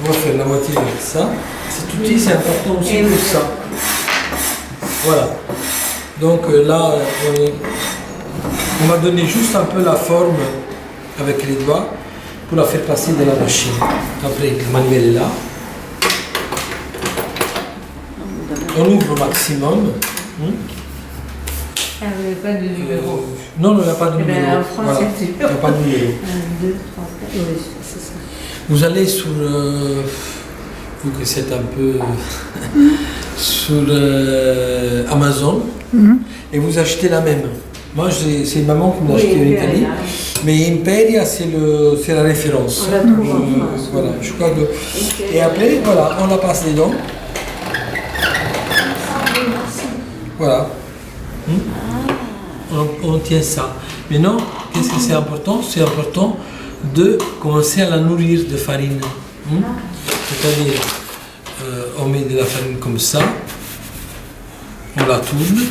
On va faire la moitié de ça. C'est tout petit, c'est important aussi pour ça. Voilà. Donc là, on va donner juste un peu la forme avec les doigts pour la faire passer dans la machine. Après, le manuel est là. On ouvre au maximum. Ah, vous n'avez pas de numéro. Non, il n'y a pas de numéro. En français, Il n'y a pas de numéro. 1, 2, 3, 4. Oui, c'est ça. Vous allez sur, vous que c'est un peu sur Amazon et vous achetez la même. Moi, c'est maman qui me l'a acheté en Italie, mais Imperia c'est la référence. On la trouve en France. Voilà, je crois que. Et après, voilà, on la passe dedans. Voilà. On tient ça. Maintenant, qu'est-ce que c'est important? C'est important de commencer à la nourrir de farine. C'est-à-dire, on met de la farine comme ça, on la tourne,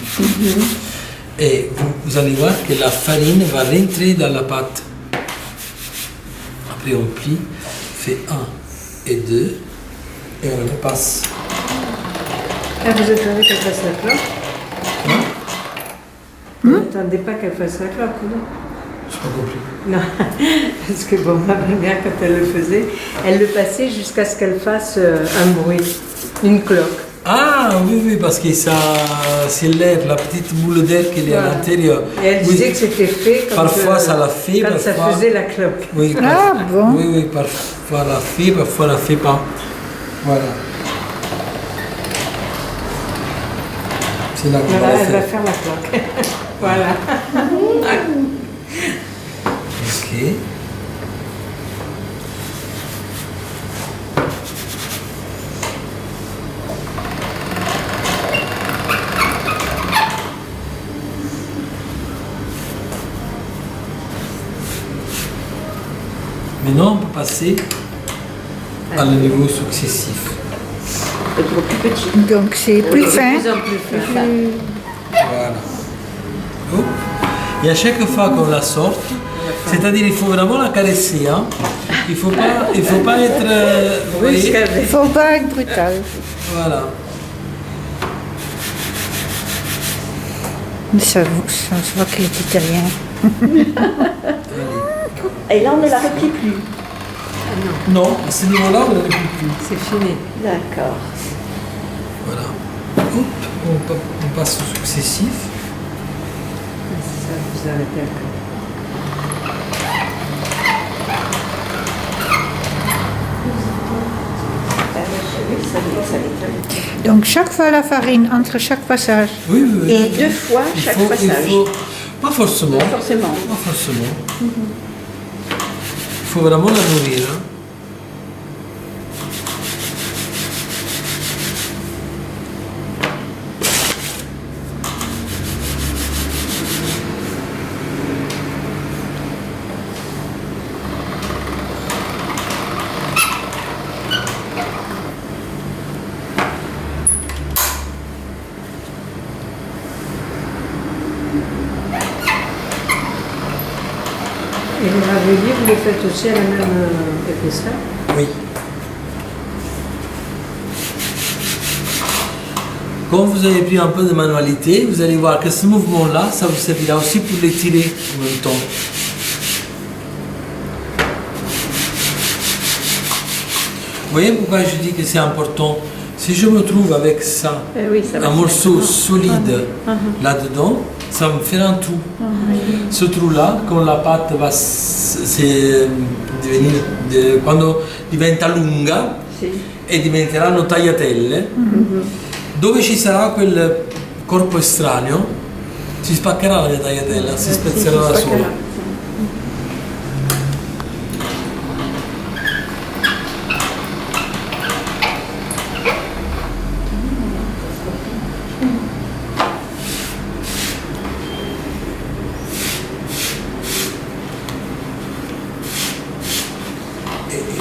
et vous allez voir que la farine va rentrer dans la pâte. Après, on plie, fait 1 et 2, et on repasse. Ah, vous attendez qu'elle fasse la cloque? Vous n'attendez pas qu'elle fasse la cloque, non? Je n'ai pas compris. Non, parce que bon, ma grand-mère, quand elle le faisait, elle le passait jusqu'à ce qu'elle fasse un bruit, une cloque. Ah oui, parce que ça, c'est l'air, la petite boule d'air qui est à l'intérieur. Et elle disait que c'était fait quand, parfois ça la fait, quand parfois... ça faisait la cloque. Oui, bon. Oui, parfois la fait, parfois la fait pas. Voilà. C'est là qu'on Voilà, va elle va faire. faire la cloque. Voilà. Ok. Maintenant, on peut passer à le niveau successif. Peut-être plus petit. Donc c'est plus fin. De plus en plus fin. Voilà. Hop. Et à chaque fois qu'on la sort, c'est-à-dire il faut vraiment la caresser. Hein. Il faut pas être... vous voyez, Il ne faut pas être brutal. voilà. Ça se voit qu'il est italien. Et là, on ne la replie plus. Non, à ce niveau-là, on ne le fait plus. C'est fini. D'accord. Voilà. Hop, on passe au successif. Ça, vous arrêtez la cloque. Donc chaque fois la farine entre chaque passage. Oui. Et 2 fois chaque passage. Pas forcément. Pas forcément. Pas forcément. Il faut vraiment la nourrir. Hein. Et les raviolis, vous les faites aussi à la même épaisseur? Oui. Quand vous avez pris un peu de manualité, vous allez voir que ce mouvement-là, ça vous servira aussi pour les tirer en même temps. Vous voyez pourquoi je dis que c'est important? Si je me trouve avec ça, Oui, ça va un se morceau mettre. solide là-dedans, ça me fait un trou. Ce trou-là, quand la pâte va quando diventa lunga Sì. e diventeranno tagliatelle, dove ci sarà quel corpo estraneo, si spaccherà la mia tagliatella, si spezzerà da sola.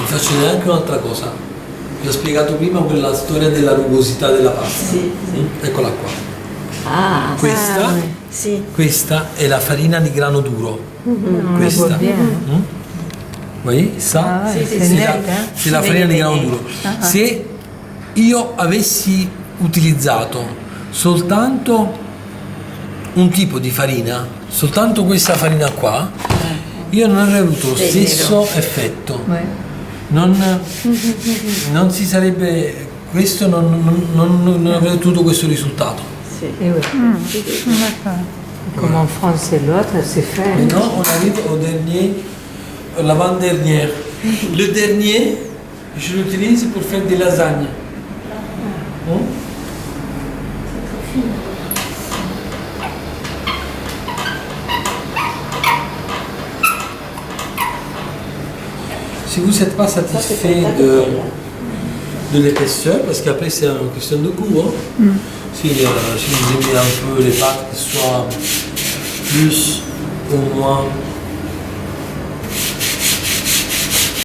Faccio vedere anche un'altra cosa. Vi ho spiegato prima quella storia della rugosità della pasta. Sì. Eccola qua. Ah, Questa, sì. questa è la farina di grano duro. Questa. voyez ça? Ah, c'est c'est net, la, hein? c'est la farina di grano duro. Se io avessi utilizzato soltanto un tipo di farina, soltanto questa farina qua, io non avrei avuto lo stesso effetto. Ouais. Non si sarebbe, questo non avrei ottenuto questo risultato. Et ouais. D'accord. Comme en France, c'est l'autre, c'est fait. Maintenant, on arrive au dernier, l'avant-dernier. Le dernier, je l'utilise pour faire des lasagnes. Hein? Si vous n'êtes pas satisfait de l'épaisseur, parce qu'après c'est une question de goût, hein. Si vous aimez un peu les pâtes qui soient plus ou moins